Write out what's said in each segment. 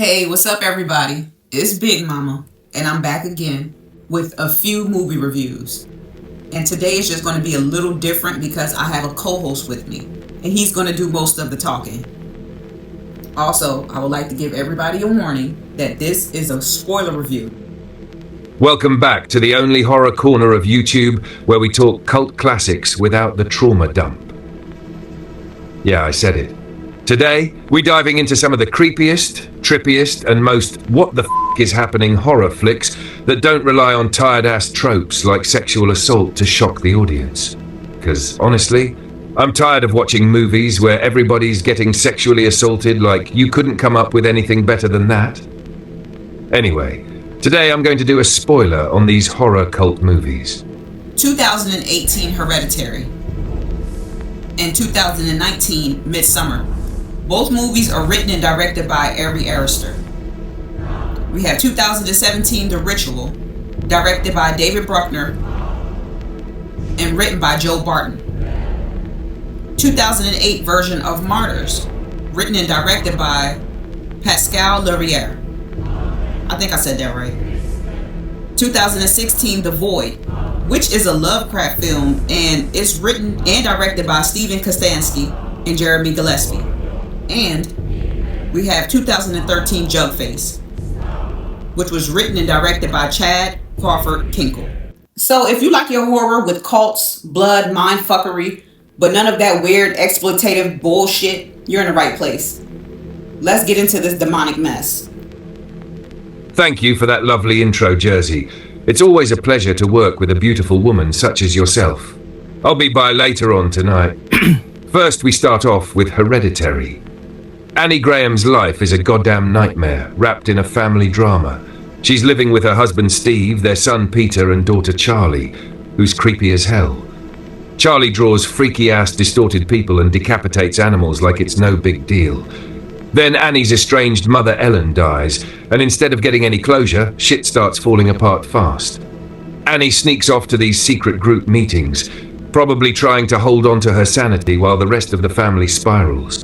Hey, what's up, everybody? It's Big Mama, and I'm back again with a few movie reviews. And today is just going to be a little different because I have a co-host with me, and he's going to do most of the talking. Also, I would like to give everybody a warning that this is a spoiler review. Welcome back to the only horror corner of YouTube where we talk cult classics without the trauma dump. Yeah, I said it. Today, we're diving into some of the creepiest, trippiest, and most what the f*** is happening horror flicks that don't rely on tired-ass tropes like sexual assault to shock the audience. Because, honestly, I'm tired of watching movies where everybody's getting sexually assaulted like you couldn't come up with anything better than that. Anyway, today I'm going to do a spoiler on these horror cult movies. 2018 Hereditary and 2019 Midsommar. Both movies are written and directed by Ari Aster. We have 2017 The Ritual, directed by David Bruckner and written by Joe Barton. 2008 version of Martyrs, written and directed by Pascal Laugier. I think I said that right. 2016 The Void, which is a Lovecraft film and it's written and directed by Steven Kostanski and Jeremy Gillespie. And we have 2013 Jugface, which was written and directed by Chad Crawford Kinkle. So if you like your horror with cults, blood, mindfuckery, but none of that weird exploitative bullshit, you're in the right place. Let's get into this demonic mess. Thank you for that lovely intro, Jersey. It's always a pleasure to work with a beautiful woman such as yourself. I'll be by later on tonight. First, we start off with Hereditary. Annie Graham's life is a goddamn nightmare, wrapped in a family drama. She's living with her husband Steve, their son Peter, and daughter Charlie, who's creepy as hell. Charlie draws freaky-ass distorted people and decapitates animals like it's no big deal. Then Annie's estranged mother Ellen dies, and instead of getting any closure, shit starts falling apart fast. Annie sneaks off to these secret group meetings, probably trying to hold on to her sanity while the rest of the family spirals.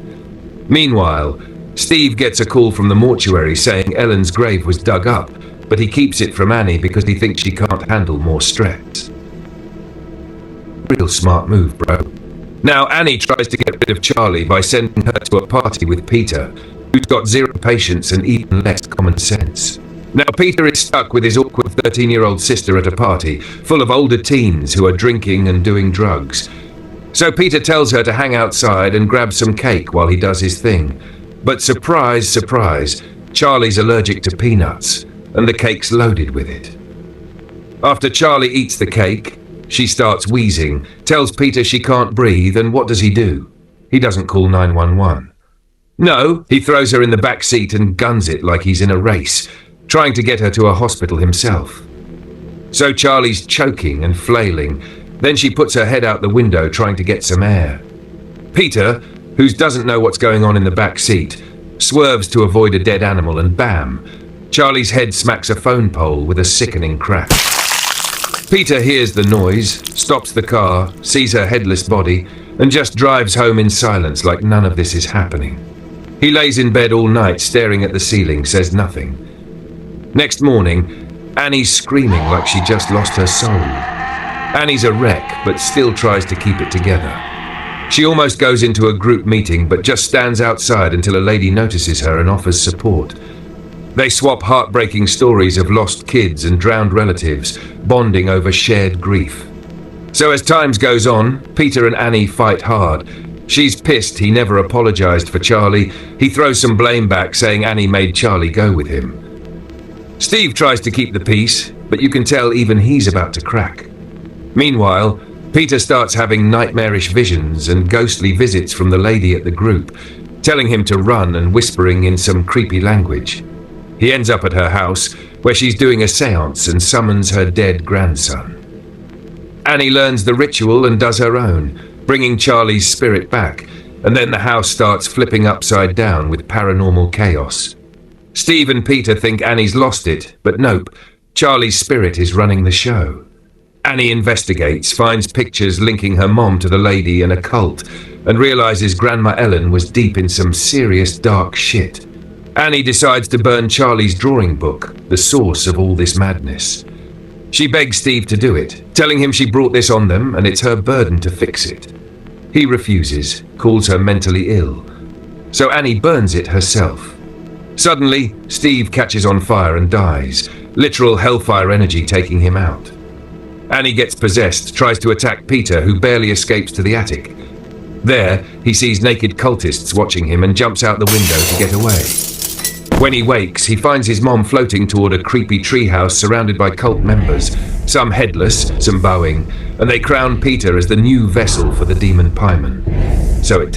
Meanwhile, Steve gets a call from the mortuary saying Ellen's grave was dug up, but he keeps it from Annie because he thinks she can't handle more stress. Real smart move, bro. Now Annie tries to get rid of Charlie by sending her to a party with Peter, who's got zero patience and even less common sense. Now Peter is stuck with his awkward 13-year-old sister at a party, full of older teens who are drinking and doing drugs. So Peter tells her to hang outside and grab some cake while he does his thing. But surprise, surprise, Charlie's allergic to peanuts, and the cake's loaded with it. After Charlie eats the cake, she starts wheezing, tells Peter she can't breathe, and what does he do? He doesn't call 911. No, he throws her in the back seat and guns it like he's in a race, trying to get her to a hospital himself. So Charlie's choking and flailing. Then she puts her head out the window trying to get some air. Peter, who doesn't know what's going on in the back seat, swerves to avoid a dead animal and bam, Charlie's head smacks a phone pole with a sickening crack. Peter hears the noise, stops the car, sees her headless body, and just drives home in silence like none of this is happening. He lays in bed all night staring at the ceiling, says nothing. Next morning, Annie's screaming like she just lost her soul. Annie's a wreck, but still tries to keep it together. She almost goes into a group meeting, but just stands outside until a lady notices her and offers support. They swap heartbreaking stories of lost kids and drowned relatives, bonding over shared grief. So as time goes on, Peter and Annie fight hard. She's pissed he never apologized for Charlie. He throws some blame back, saying Annie made Charlie go with him. Steve tries to keep the peace, but you can tell even he's about to crack. Meanwhile, Peter starts having nightmarish visions and ghostly visits from the lady at the group, telling him to run and whispering in some creepy language. He ends up at her house, where she's doing a seance and summons her dead grandson. Annie learns the ritual and does her own, bringing Charlie's spirit back, and then the house starts flipping upside down with paranormal chaos. Steve and Peter think Annie's lost it, but nope, Charlie's spirit is running the show. Annie investigates, finds pictures linking her mom to the lady and a cult, and realizes Grandma Ellen was deep in some serious dark shit. Annie decides to burn Charlie's drawing book, the source of all this madness. She begs Steve to do it, telling him she brought this on them and it's her burden to fix it. He refuses, calls her mentally ill. So Annie burns it herself. Suddenly, Steve catches on fire and dies, literal hellfire energy taking him out. Annie gets possessed, tries to attack Peter, who barely escapes to the attic. There, he sees naked cultists watching him and jumps out the window to get away. When he wakes, he finds his mom floating toward a creepy treehouse surrounded by cult members, some headless, some bowing, and they crown Peter as the new vessel for the demon Paimon. So it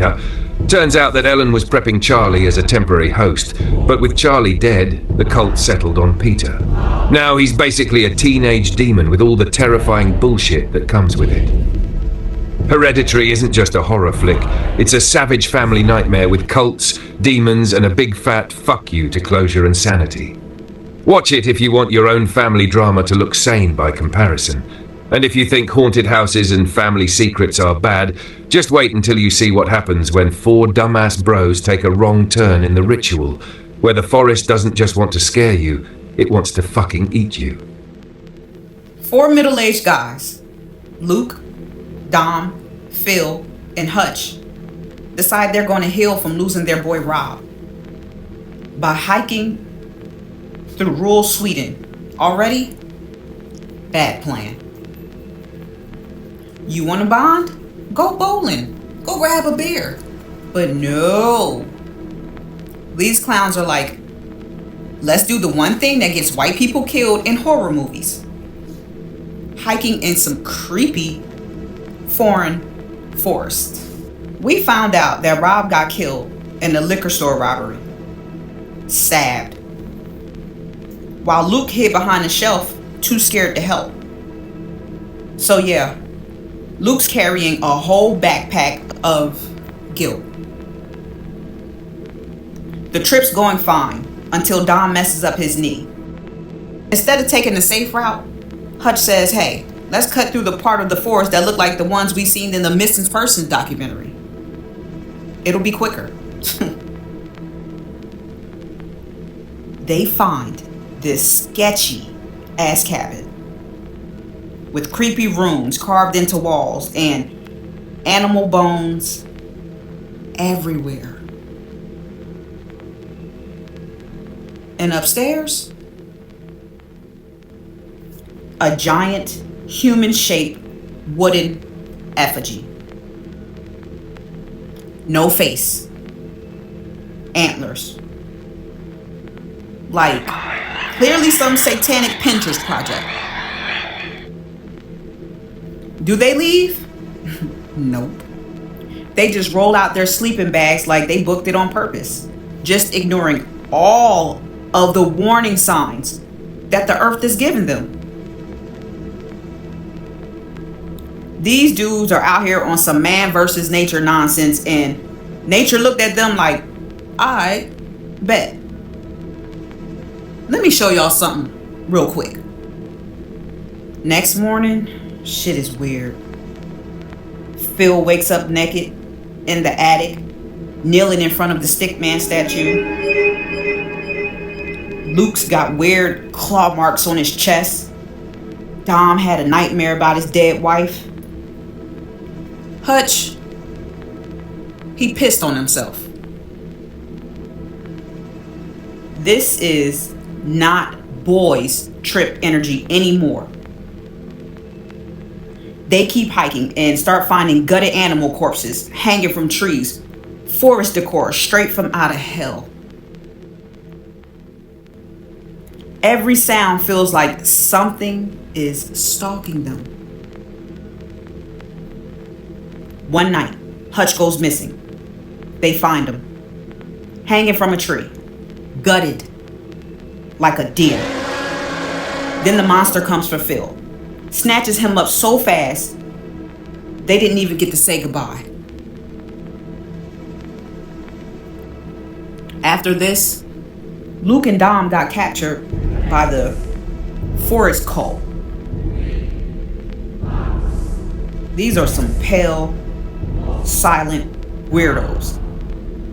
turns out that Ellen was prepping Charlie as a temporary host, but with Charlie dead, the cult settled on Peter. Now he's basically a teenage demon with all the terrifying bullshit that comes with it. Hereditary isn't just a horror flick, it's a savage family nightmare with cults, demons, and a big fat fuck you to closure and sanity. Watch it if you want your own family drama to look sane by comparison. And if you think haunted houses and family secrets are bad, just wait until you see what happens when 4 dumbass bros take a wrong turn in the ritual, where the forest doesn't just want to scare you, it wants to fucking eat you. 4 middle-aged guys, Luke, Dom, Phil, and Hutch, decide they're going to heal from losing their boy Rob by hiking through rural Sweden. Already? Bad plan. You want to bond? Go bowling. Go grab a beer. But no. These clowns are like, let's do the one thing that gets white people killed in horror movies. Hiking in some creepy foreign forest. We found out that Rob got killed in a liquor store robbery. Stabbed. While Luke hid behind a shelf, too scared to help. So yeah, Luke's carrying a whole backpack of guilt. The trip's going fine until Dom messes up his knee. Instead of taking the safe route, Hutch says, hey, let's cut through the part of the forest that look like the ones we seen in the Missing Persons documentary. It'll be quicker. They find this sketchy ass cabin with creepy runes carved into walls and animal bones everywhere. And upstairs, a giant human-shaped wooden effigy. No face. Antlers. Like, clearly some satanic Pinterest project. Do they leave? Nope. They just roll out their sleeping bags like they booked it on purpose, just ignoring all of the warning signs that the earth is giving them. These dudes are out here on some man versus nature nonsense, and nature looked at them like, I bet. Let me show y'all something real quick. Next morning, shit is weird. Phil wakes up naked in the attic, kneeling in front of the Stickman statue. Luke's got weird claw marks on his chest. Dom had a nightmare about his dead wife. Hutch, he pissed on himself. This is not boys' trip energy anymore. They keep hiking and start finding gutted animal corpses hanging from trees. Forest decor straight from out of hell. Every sound feels like something is stalking them. One night, Hutch goes missing. They find him, hanging from a tree, gutted like a deer. Then the monster comes for Phil, snatches him up so fast, they didn't even get to say goodbye. After this, Luke and Dom got captured by the forest cult. These are some pale, silent weirdos.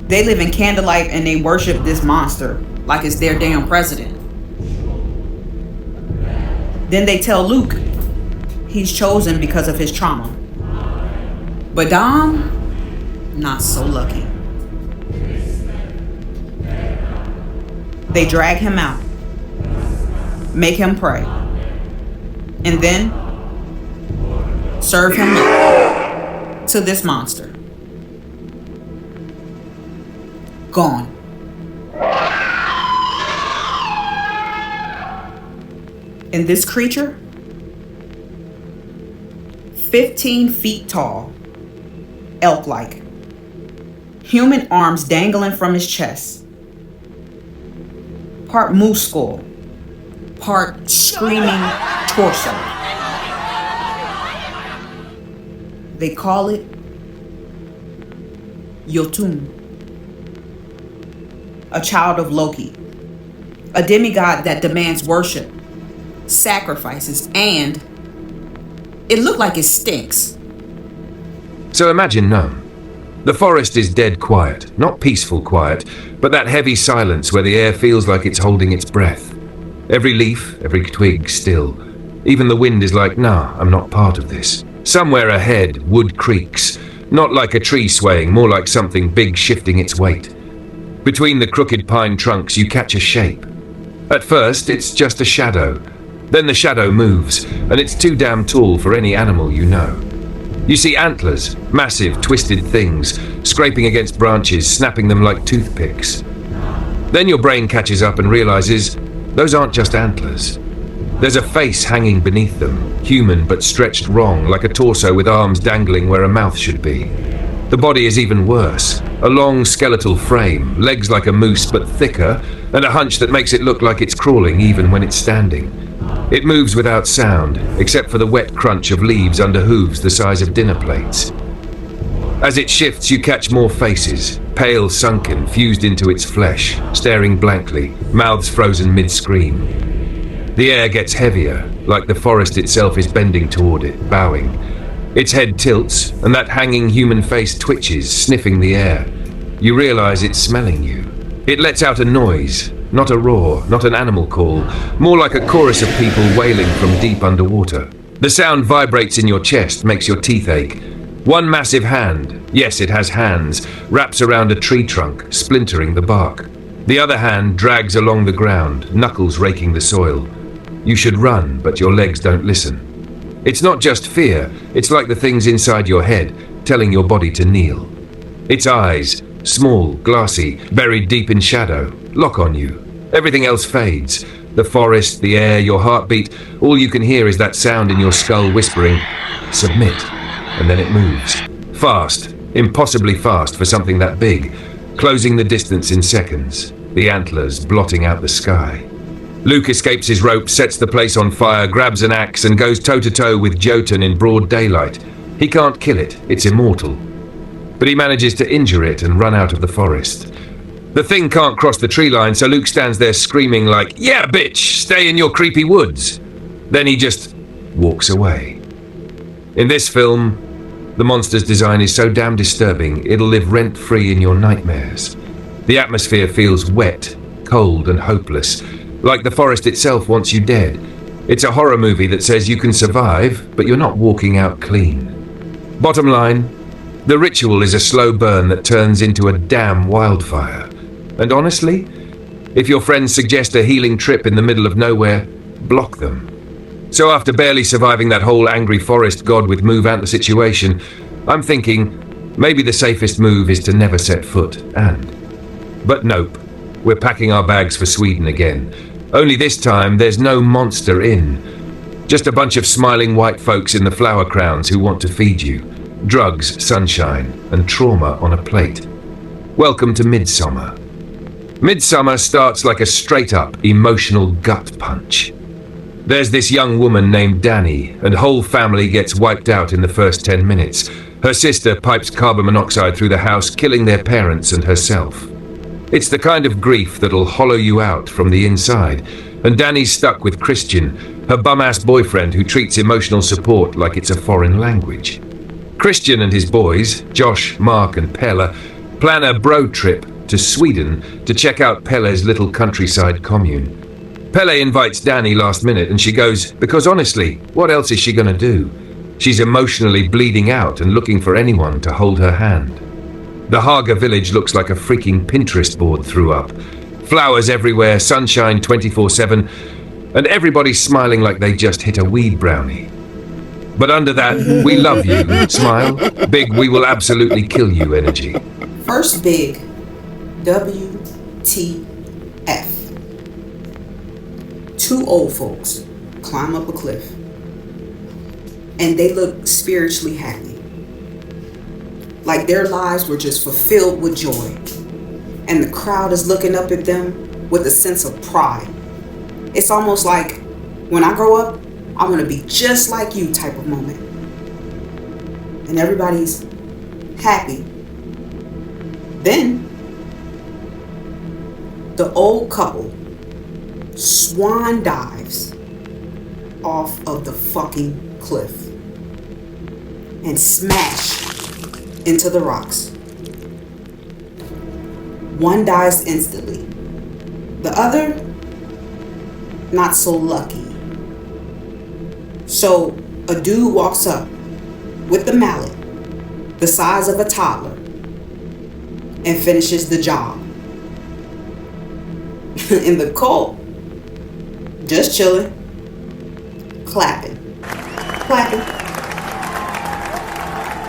They live in candlelight and they worship this monster like it's their damn president. Then they tell Luke he's chosen because of his trauma. But Dom, not so lucky. They drag him out, make him pray, and then serve him up to this monster. Gone. And this creature, 15 feet tall, elk-like, human arms dangling from his chest, part moose skull, part screaming torso. They call it Jotun, a child of Loki, a demigod that demands worship, sacrifices, and it looked like it stinks. So imagine Nome. The forest is dead quiet, not peaceful quiet, but that heavy silence where the air feels like it's holding its breath. Every leaf, every twig still. Even the wind is like, nah, I'm not part of this. Somewhere ahead, wood creaks. Not like a tree swaying, more like something big shifting its weight. Between the crooked pine trunks, you catch a shape. At first, it's just a shadow. Then the shadow moves, and it's too damn tall for any animal you know. You see antlers, massive, twisted things, scraping against branches, snapping them like toothpicks. Then your brain catches up and realizes those aren't just antlers. There's a face hanging beneath them, human but stretched wrong, like a torso with arms dangling where a mouth should be. The body is even worse. A long skeletal frame, legs like a moose but thicker, and a hunch that makes it look like it's crawling even when it's standing. It moves without sound, except for the wet crunch of leaves under hooves the size of dinner plates. As it shifts, you catch more faces, pale, sunken, fused into its flesh, staring blankly, mouths frozen mid-scream. The air gets heavier, like the forest itself is bending toward it, bowing. Its head tilts, and that hanging human face twitches, sniffing the air. You realize it's smelling you. It lets out a noise, not a roar, not an animal call, more like a chorus of people wailing from deep underwater. The sound vibrates in your chest, makes your teeth ache. One massive hand, yes, it has hands, wraps around a tree trunk, splintering the bark. The other hand drags along the ground, knuckles raking the soil. You should run, but your legs don't listen. It's not just fear, it's like the things inside your head, telling your body to kneel. Its eyes, small, glassy, buried deep in shadow, lock on you. Everything else fades. The forest, the air, your heartbeat, all you can hear is that sound in your skull whispering, submit. And then it moves. Fast, impossibly fast for something that big, closing the distance in seconds, the antlers blotting out the sky. Luke escapes his rope, sets the place on fire, grabs an axe, and goes toe-to-toe with Jotun in broad daylight. He can't kill it, it's immortal. But he manages to injure it and run out of the forest. The thing can't cross the tree line, so Luke stands there screaming like, "Yeah, bitch, stay in your creepy woods." Then he just walks away. In this film, the monster's design is so damn disturbing, it'll live rent-free in your nightmares. The atmosphere feels wet, cold, and hopeless, like the forest itself wants you dead. It's a horror movie that says you can survive, but you're not walking out clean. Bottom line, the ritual is a slow burn that turns into a damn wildfire. And honestly, if your friends suggest a healing trip in the middle of nowhere, block them. So after barely surviving that whole angry forest god with move antler situation, I'm thinking maybe the safest move is to never set foot, and. But nope, we're packing our bags for Sweden again. Only this time there's no monster in. Just a bunch of smiling white folks in the flower crowns who want to feed you. Drugs, sunshine, and trauma on a plate. Welcome to Midsummer. Midsummer starts like a straight-up, emotional gut punch. There's this young woman named Danny, and whole family gets wiped out in the first 10 minutes. Her sister pipes carbon monoxide through the house, killing their parents and herself. It's the kind of grief that'll hollow you out from the inside, and Danny's stuck with Christian, her bum-ass boyfriend who treats emotional support like it's a foreign language. Christian and his boys, Josh, Mark, and Pella, plan a bro trip to Sweden to check out Pele's little countryside commune. Pele invites Danny last minute and she goes because honestly, what else is she gonna do? She's emotionally bleeding out and looking for anyone to hold her hand. The Haga village looks like a freaking Pinterest board threw up. Flowers everywhere, sunshine 24/7, and everybody's smiling like they just hit a weed brownie. But under that, we love you, smile, big we will absolutely kill you energy. First big, WTF. Two old folks climb up a cliff, and they look spiritually happy. Like their lives were just fulfilled with joy. And the crowd is looking up at them with a sense of pride. It's almost like, when I grow up, I want to be just like you type of moment. And everybody's happy. Then, the old couple swan dives off of the fucking cliff and smash into the rocks. One dies instantly. The other, not so lucky. So a dude walks up with the mallet, the size of a toddler, and finishes the job. In the cult, just chilling, clapping.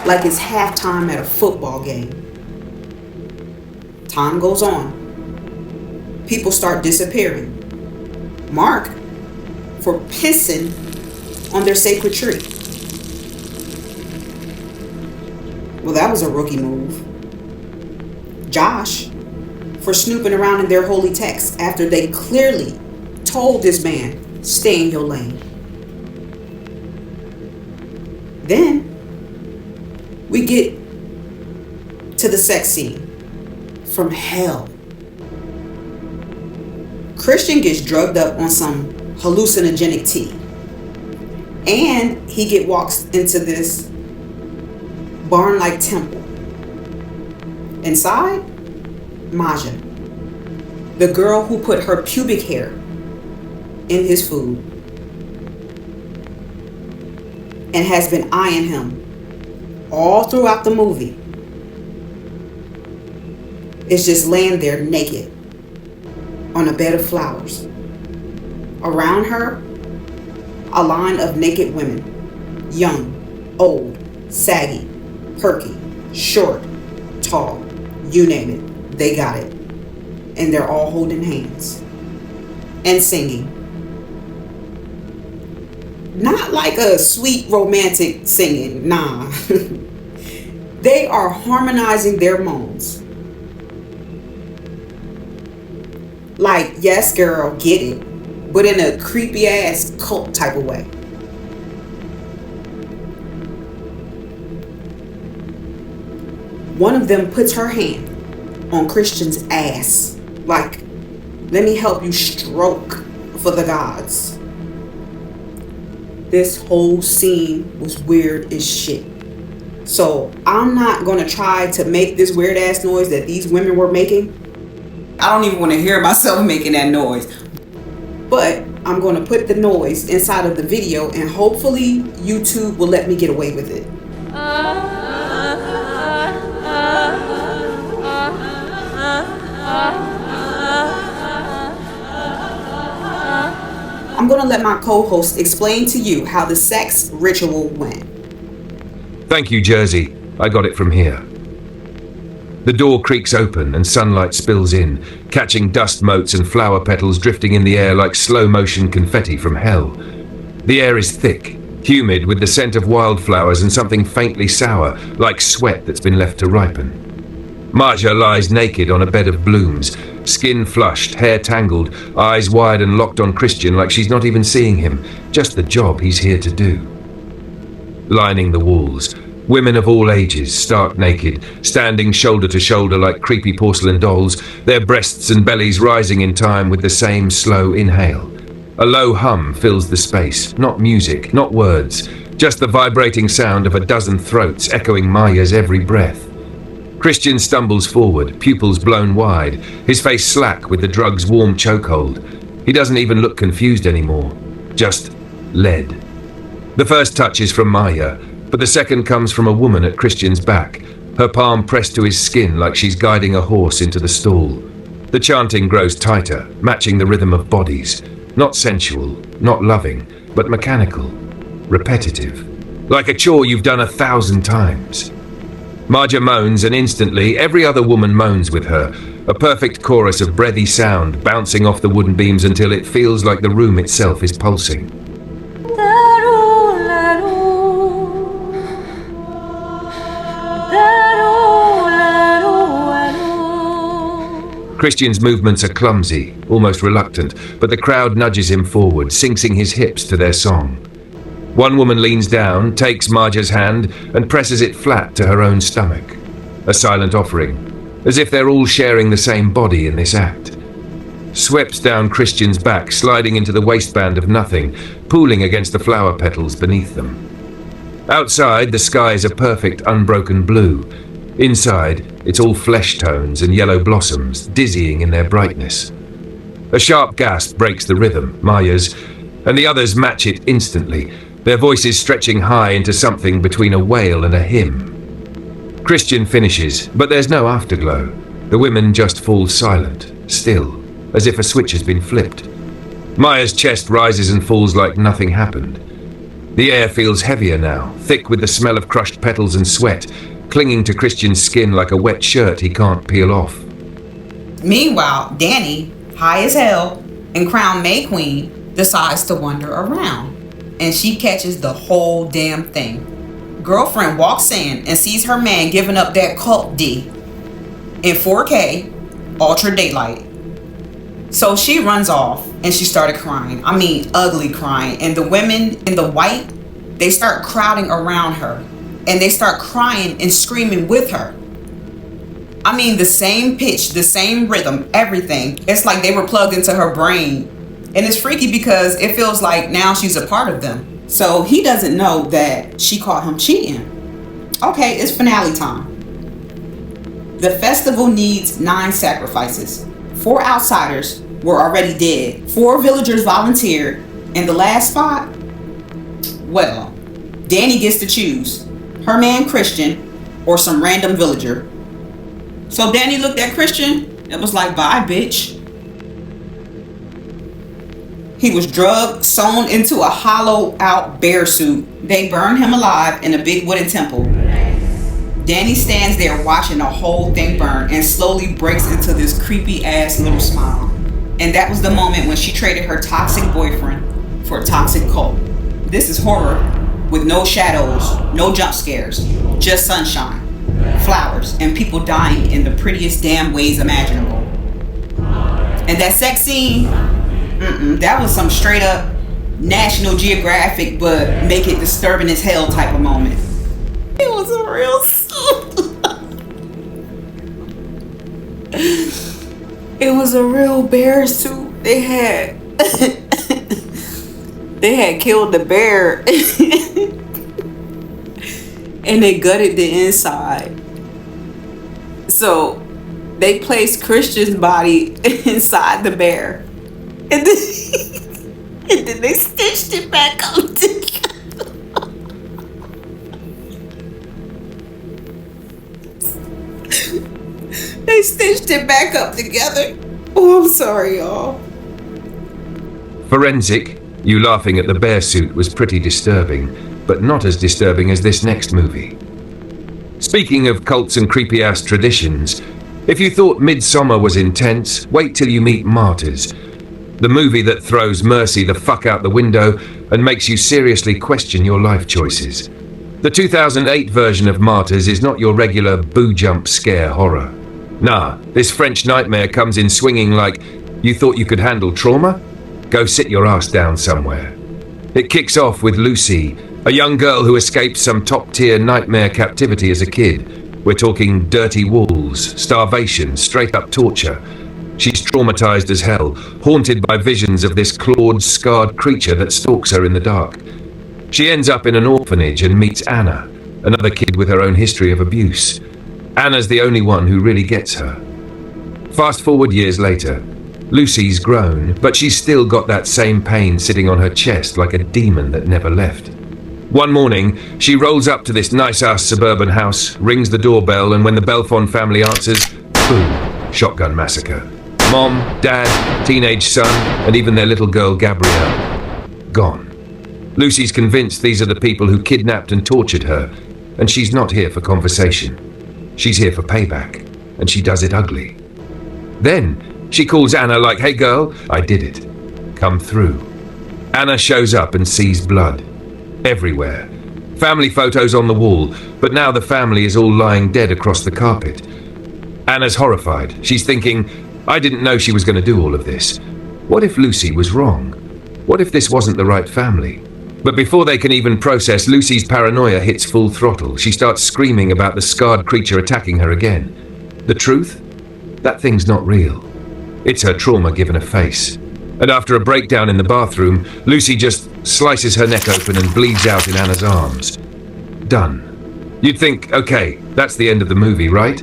Like it's halftime at a football game. Time goes on. People start disappearing. Mark for pissing on their sacred tree. Well, that was a rookie move. Josh for snooping around in their holy text after they clearly told this man, stay in your lane. Then we get to the sex scene from hell. Christian gets drugged up on some hallucinogenic tea. And he walks into this barn-like temple. Inside, Maja, the girl who put her pubic hair in his food and has been eyeing him all throughout the movie, is just laying there naked on a bed of flowers. Around her, a line of naked women, young, old, saggy, perky, short, tall, you name it, they got it. And they're all holding hands and singing. Not like a sweet romantic singing, nah. They are harmonizing their moans. Like, yes girl, get it, but in a creepy ass cult type of way. One of them puts her hand on Christian's ass, like, let me help you stroke for the gods. This whole scene was weird as shit. So I'm not gonna try to make this weird ass noise that these women were making. I don't even want to hear myself making that noise. But I'm going to put the noise inside of the video and hopefully YouTube will let me get away with it. I'm going to let my co-host explain to you how the sex ritual went. Thank you, Jersey. I got it from here. The door creaks open and sunlight spills in, catching dust motes and flower petals drifting in the air like slow-motion confetti from hell. The air is thick, humid with the scent of wildflowers and something faintly sour, like sweat that's been left to ripen. Maja lies naked on a bed of blooms, skin flushed, hair tangled, eyes wide and locked on Christian like she's not even seeing him, just the job he's here to do. Lining the walls, women of all ages, stark naked, standing shoulder to shoulder like creepy porcelain dolls, their breasts and bellies rising in time with the same slow inhale. A low hum fills the space, not music, not words, just the vibrating sound of a dozen throats echoing Maya's every breath. Christian stumbles forward, pupils blown wide, his face slack with the drug's warm chokehold. He doesn't even look confused anymore, just lead. The first touch is from Maya, but the second comes from a woman at Christian's back, her palm pressed to his skin like she's guiding a horse into the stall. The chanting grows tighter, matching the rhythm of bodies. Not sensual, not loving, but mechanical, repetitive. Like a chore you've done 1,000 times. Marja moans, and instantly every other woman moans with her, a perfect chorus of breathy sound bouncing off the wooden beams until it feels like the room itself is pulsing. Christian's movements are clumsy, almost reluctant, but the crowd nudges him forward, sinking his hips to their song. One woman leans down, takes Marja's hand, and presses it flat to her own stomach. A silent offering, as if they're all sharing the same body in this act. Swept down Christian's back, sliding into the waistband of nothing, pooling against the flower petals beneath them. Outside, the sky is a perfect, unbroken blue. Inside, it's all flesh tones and yellow blossoms, dizzying in their brightness. A sharp gasp breaks the rhythm, Maya's, and the others match it instantly, their voices stretching high into something between a wail and a hymn. Christian finishes, but there's no afterglow. The women just fall silent, still, as if a switch has been flipped. Maya's chest rises and falls like nothing happened. The air feels heavier now, thick with the smell of crushed petals and sweat, clinging to Christian's skin like a wet shirt he can't peel off. Meanwhile, Danny, high as hell, and crowned May Queen, decides to wander around. And she catches the whole damn thing. Girlfriend walks in and sees her man giving up that cult D in 4K, ultra daylight. So she runs off and she started crying. I mean, ugly crying. And the women in the white, they start crowding around her. And they start crying and screaming with her. I mean, the same pitch, the same rhythm, everything. It's like they were plugged into her brain. And it's freaky because it feels like now she's a part of them. So he doesn't know that she caught him cheating. Okay, it's finale time. The festival needs 9 sacrifices. 4 outsiders were already dead. 4 villagers volunteered. And the last spot? Well, Danny gets to choose. Her man Christian or some random villager. So Danny looked at Christian and was like, bye, bitch. He was drugged, sewn into a hollowed out bear suit. They burned him alive in a big wooden temple. Danny stands there watching the whole thing burn and slowly breaks into this creepy ass little smile. And that was the moment when she traded her toxic boyfriend for a toxic cult. This is horror with no shadows, no jump scares, just sunshine, flowers, and people dying in the prettiest damn ways imaginable. And that sex scene, that was some straight up National Geographic, but make it disturbing as hell type of moment. It was a real it was a real bear suit. They had they had killed the bear and they gutted the inside. So they placed Christian's body inside the bear. And then they stitched it back up together. They stitched it back up together. Oh, I'm sorry, y'all. Forensic, you laughing at the bear suit was pretty disturbing, but not as disturbing as this next movie. Speaking of cults and creepy-ass traditions, if you thought Midsommar was intense, wait till you meet Martyrs. The movie that throws mercy the fuck out the window and makes you seriously question your life choices. The 2008 version of Martyrs is not your regular boo-jump scare horror. Nah, this French nightmare comes in swinging like, you thought you could handle trauma? Go sit your ass down somewhere. It kicks off with Lucy, a young girl who escaped some top-tier nightmare captivity as a kid. We're talking dirty walls, starvation, straight-up torture. She's traumatized as hell, haunted by visions of this clawed, scarred creature that stalks her in the dark. She ends up in an orphanage and meets Anna, another kid with her own history of abuse. Anna's the only one who really gets her. Fast forward years later. Lucy's grown, but she's still got that same pain sitting on her chest like a demon that never left. One morning, she rolls up to this nice-ass suburban house, rings the doorbell, and when the Belfond family answers, boom, shotgun massacre. Mom, Dad, teenage son, and even their little girl Gabrielle. Gone. Lucy's convinced these are the people who kidnapped and tortured her, and she's not here for conversation. She's here for payback, and she does it ugly. Then, she calls Anna like, "Hey girl, I did it. Come through." Anna shows up and sees blood. Everywhere. Family photos on the wall, but now the family is all lying dead across the carpet. Anna's horrified. She's thinking, I didn't know she was going to do all of this. What if Lucy was wrong? What if this wasn't the right family? But before they can even process, Lucy's paranoia hits full throttle. She starts screaming about the scarred creature attacking her again. The truth? That thing's not real. It's her trauma given a face. And after a breakdown in the bathroom, Lucy just slices her neck open and bleeds out in Anna's arms. Done. You'd think, okay, that's the end of the movie, right?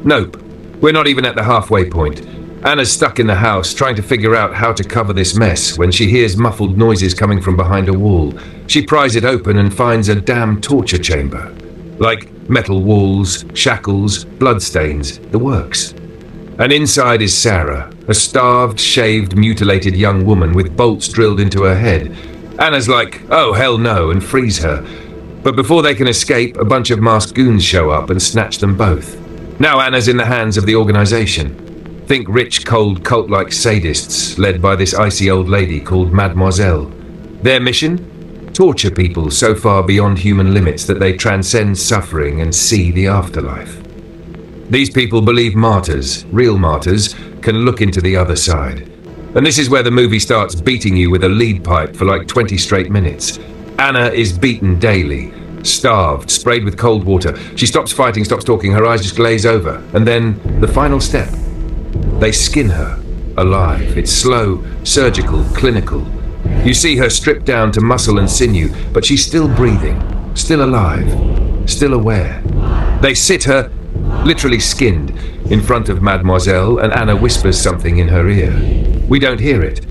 Nope. We're not even at the halfway point. Anna's stuck in the house trying to figure out how to cover this mess when she hears muffled noises coming from behind a wall. She pries it open and finds a damn torture chamber. Like metal walls, shackles, bloodstains, the works. And inside is Sarah, a starved, shaved, mutilated young woman with bolts drilled into her head. Anna's like, oh hell no, and frees her. But before they can escape, a bunch of masked goons show up and snatch them both. Now Anna's in the hands of the organization. Think rich, cold, cult-like sadists led by this icy old lady called Mademoiselle. Their mission? Torture people so far beyond human limits that they transcend suffering and see the afterlife. These people believe martyrs, real martyrs, can look into the other side. And this is where the movie starts beating you with a lead pipe for like 20 straight minutes. Anna is beaten daily, starved, sprayed with cold water. She stops fighting, stops talking, her eyes just glaze over. And then, the final step. They skin her, alive. It's slow, surgical, clinical. You see her stripped down to muscle and sinew, but she's still breathing, still alive, still aware. They sit her, literally skinned, in front of Mademoiselle, and Anna whispers something in her ear. We don't hear it.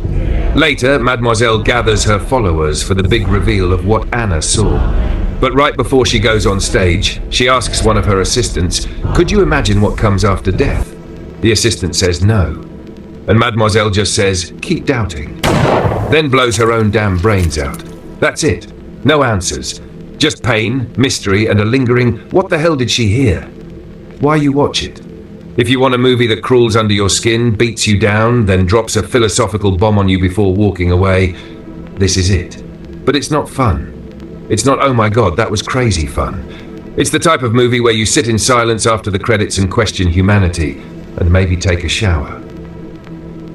Later, Mademoiselle gathers her followers for the big reveal of what Anna saw. But right before she goes on stage, she asks one of her assistants, could you imagine what comes after death? The assistant says no. And Mademoiselle just says, keep doubting. Then blows her own damn brains out. That's it. No answers. Just pain, mystery, and a lingering, what the hell did she hear? Why you watch it? If you want a movie that crawls under your skin, beats you down, then drops a philosophical bomb on you before walking away, this is it. But it's not fun. It's not, oh my god, that was crazy fun. It's the type of movie where you sit in silence after the credits and question humanity, and maybe take a shower.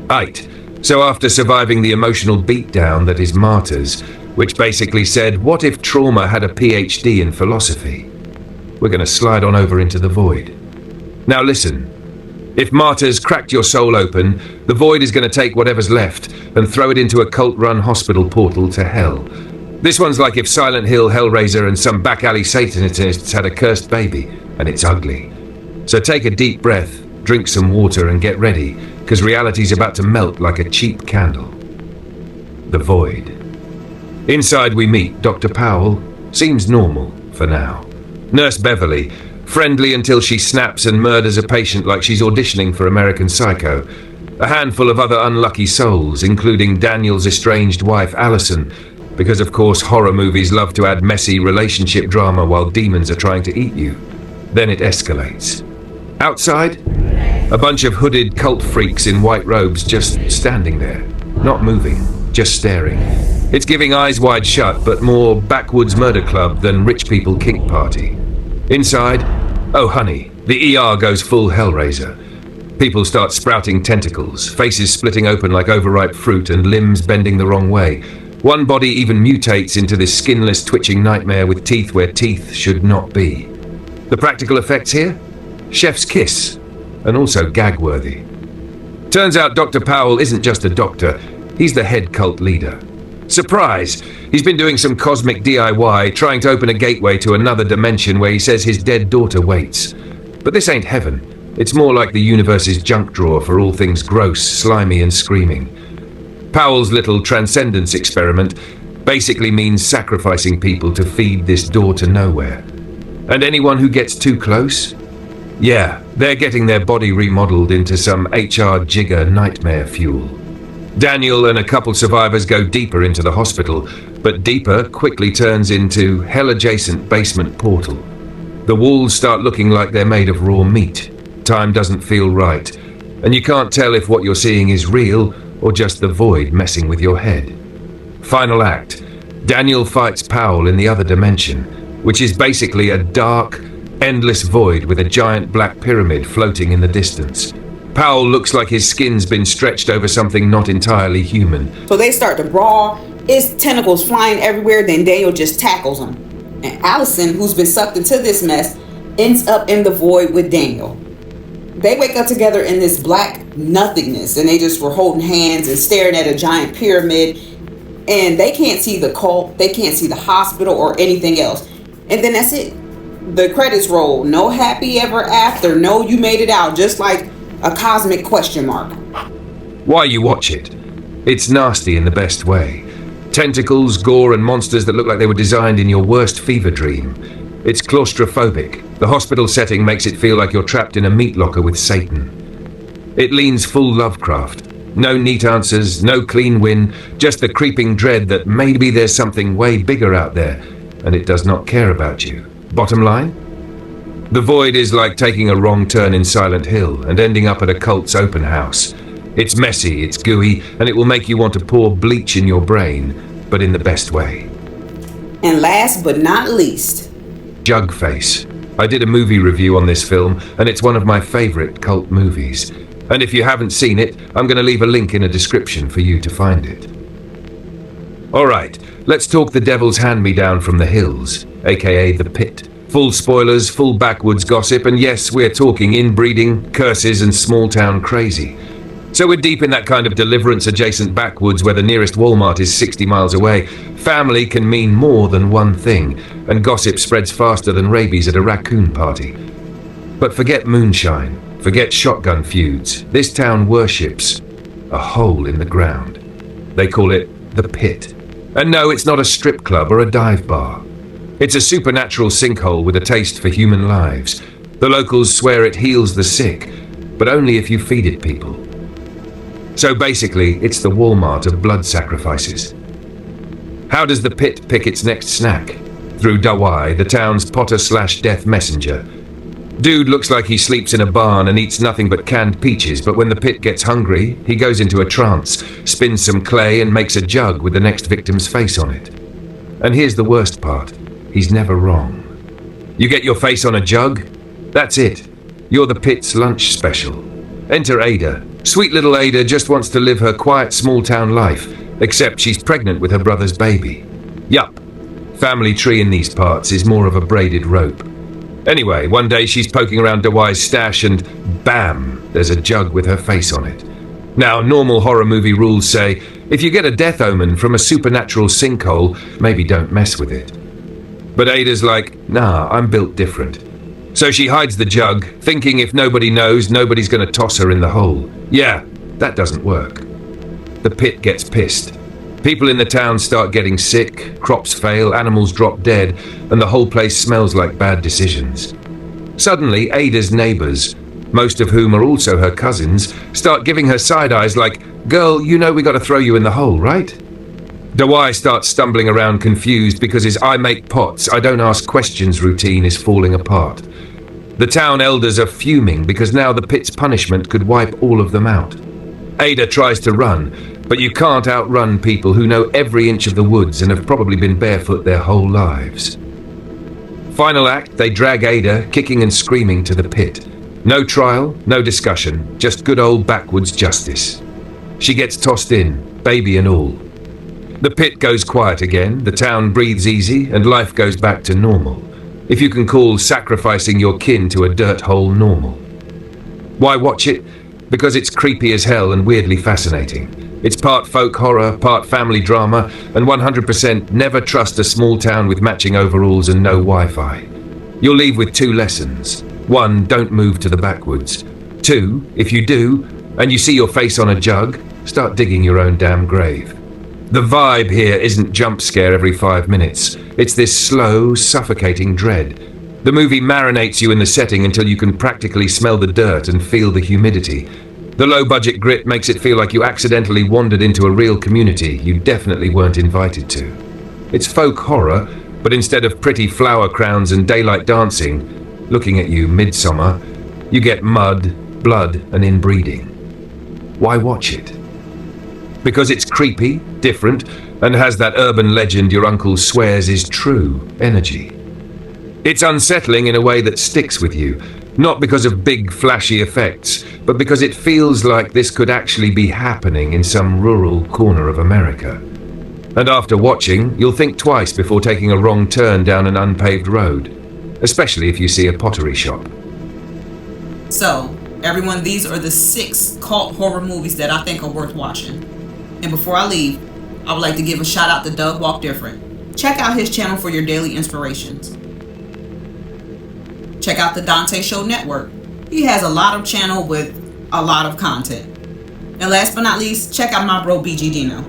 Right. So after surviving the emotional beatdown that is Martyrs, which basically said, what if trauma had a PhD in philosophy? We're going to slide on over into the void. Now listen, if Martyrs cracked your soul open, the void is going to take whatever's left and throw it into a cult-run hospital portal to hell. This one's like if Silent Hill, Hellraiser, and some back-alley Satanists had a cursed baby, and it's ugly. So take a deep breath, drink some water, and get ready, because reality's about to melt like a cheap candle. The void. Inside we meet Dr. Powell. Seems normal, for now. Nurse Beverly, friendly until she snaps and murders a patient like she's auditioning for American Psycho. A handful of other unlucky souls, including Daniel's estranged wife, Allison, because of course horror movies love to add messy relationship drama while demons are trying to eat you. Then it escalates. Outside, a bunch of hooded cult freaks in white robes just standing there, not moving, just staring. It's giving Eyes Wide Shut, but more backwoods murder club than rich people kink party. Inside, oh honey, the ER goes full Hellraiser. People start sprouting tentacles, faces splitting open like overripe fruit and limbs bending the wrong way. One body even mutates into this skinless, twitching nightmare with teeth where teeth should not be. The practical effects here? Chef's kiss, and also gag-worthy. Turns out Dr. Powell isn't just a doctor, he's the head cult leader. Surprise! He's been doing some cosmic DIY, trying to open a gateway to another dimension where he says his dead daughter waits. But this ain't heaven. It's more like the universe's junk drawer for all things gross, slimy, and screaming. Powell's little transcendence experiment basically means sacrificing people to feed this door to nowhere. And anyone who gets too close? Yeah, they're getting their body remodeled into some HR Jigger nightmare fuel. Daniel and a couple survivors go deeper into the hospital, but deeper quickly turns into hell-adjacent basement portal. The walls start looking like they're made of raw meat. Time doesn't feel right, and you can't tell if what you're seeing is real or just the void messing with your head. Final act. Daniel fights Powell in the other dimension, which is basically a dark, endless void with a giant black pyramid floating in the distance. Powell looks like his skin's been stretched over something not entirely human. So they start to brawl. It's tentacles flying everywhere, then Daniel just tackles him. And Allison, who's been sucked into this mess, ends up in the void with Daniel. They wake up together in this black nothingness, and they just were holding hands and staring at a giant pyramid, and they can't see the cult, they can't see the hospital or anything else. And then that's it. The credits roll. No happy ever after. No, you made it out. Just like a cosmic question mark. Why you watch it? It's nasty in the best way. Tentacles, gore, and monsters that look like they were designed in your worst fever dream. It's claustrophobic. The hospital setting makes it feel like you're trapped in a meat locker with Satan. It leans full Lovecraft. No neat answers, no clean win, just the creeping dread that maybe there's something way bigger out there, and it does not care about you. Bottom line? The void is like taking a wrong turn in Silent Hill and ending up at a cult's open house. It's messy, it's gooey, and it will make you want to pour bleach in your brain, but in the best way. And last but not least, Jugface. I did a movie review on this film, and it's one of my favorite cult movies. And if you haven't seen it, I'm going to leave a link in a description for you to find it. Alright, let's talk The Devil's Hand-Me-Down from the Hills, aka The Pit. Full spoilers, full backwoods gossip, and yes, we're talking inbreeding, curses, and small-town crazy. So we're deep in that kind of Deliverance-adjacent backwoods where the nearest Walmart is 60 miles away. Family can mean more than one thing, and gossip spreads faster than rabies at a raccoon party. But forget moonshine, forget shotgun feuds. This town worships a hole in the ground. They call it The Pit. And no, it's not a strip club or a dive bar. It's a supernatural sinkhole with a taste for human lives. The locals swear it heals the sick, but only if you feed it people. So basically, it's the Walmart of blood sacrifices. How does the Pit pick its next snack? Through Dawai, the town's potter/death messenger. Dude looks like he sleeps in a barn and eats nothing but canned peaches, but when the Pit gets hungry, he goes into a trance, spins some clay and makes a jug with the next victim's face on it. And here's the worst part. He's never wrong. You get your face on a jug? That's it. You're the Pit's lunch special. Enter Ada. Sweet little Ada just wants to live her quiet small-town life, except she's pregnant with her brother's baby. Yup. Family tree in these parts is more of a braided rope. Anyway, one day she's poking around Dawai's stash and bam, there's a jug with her face on it. Now, normal horror movie rules say, if you get a death omen from a supernatural sinkhole, maybe don't mess with it. But Ada's like, nah, I'm built different. So she hides the jug, thinking if nobody knows, nobody's going to toss her in the hole. Yeah, that doesn't work. The Pit gets pissed. People in the town start getting sick, crops fail, animals drop dead, and the whole place smells like bad decisions. Suddenly, Ada's neighbors, most of whom are also her cousins, start giving her side eyes like, girl, you know we got to throw you in the hole, right? Dawai starts stumbling around confused because his I make pots, I don't ask questions routine is falling apart. The town elders are fuming because now the Pit's punishment could wipe all of them out. Ada tries to run, but you can't outrun people who know every inch of the woods and have probably been barefoot their whole lives. Final act, they drag Ada, kicking and screaming, to the Pit. No trial, no discussion, just good old backwoods justice. She gets tossed in, baby and all. The Pit goes quiet again, the town breathes easy, and life goes back to normal. If you can call sacrificing your kin to a dirt hole normal. Why watch it? Because it's creepy as hell and weirdly fascinating. It's part folk horror, part family drama, and 100% never trust a small town with matching overalls and no Wi-Fi. You'll leave with two lessons. 1, don't move to the backwoods. 2, if you do, and you see your face on a jug, start digging your own damn grave. The vibe here isn't jump scare every 5 minutes. It's this slow, suffocating dread. The movie marinates you in the setting until you can practically smell the dirt and feel the humidity. The low-budget grit makes it feel like you accidentally wandered into a real community you definitely weren't invited to. It's folk horror, but instead of pretty flower crowns and daylight dancing, looking at you midsummer, you get mud, blood, and inbreeding. Why watch it? Because it's creepy, different, and has that urban legend your uncle swears is true energy. It's unsettling in a way that sticks with you, not because of big flashy effects, but because it feels like this could actually be happening in some rural corner of America. And after watching, you'll think twice before taking a wrong turn down an unpaved road, especially if you see a pottery shop. So, everyone, these are the 6 cult horror movies that I think are worth watching. And before I leave, I would like to give a shout out to Doug Walk Different. Check out his channel for your daily inspirations. Check out the Dante Show Network. He has a lot of channel with a lot of content. And last but not least, check out my bro BG Dino.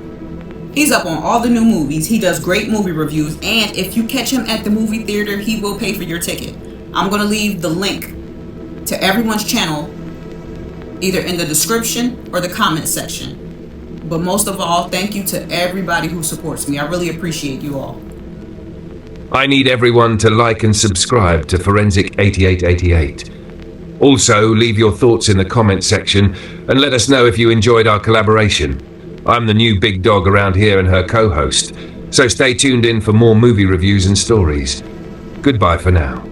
He's up on all the new movies. He does great movie reviews, and if you catch him at the movie theater, he will pay for your ticket. I'm going to leave the link to everyone's channel either in the description or the comment section. But most of all, thank you to everybody who supports me. I really appreciate you all. I need everyone to like and subscribe to Forensic 8888. Also, leave your thoughts in the comment section and let us know if you enjoyed our collaboration. I'm the new big dog around here and her co-host, so stay tuned in for more movie reviews and stories. Goodbye for now.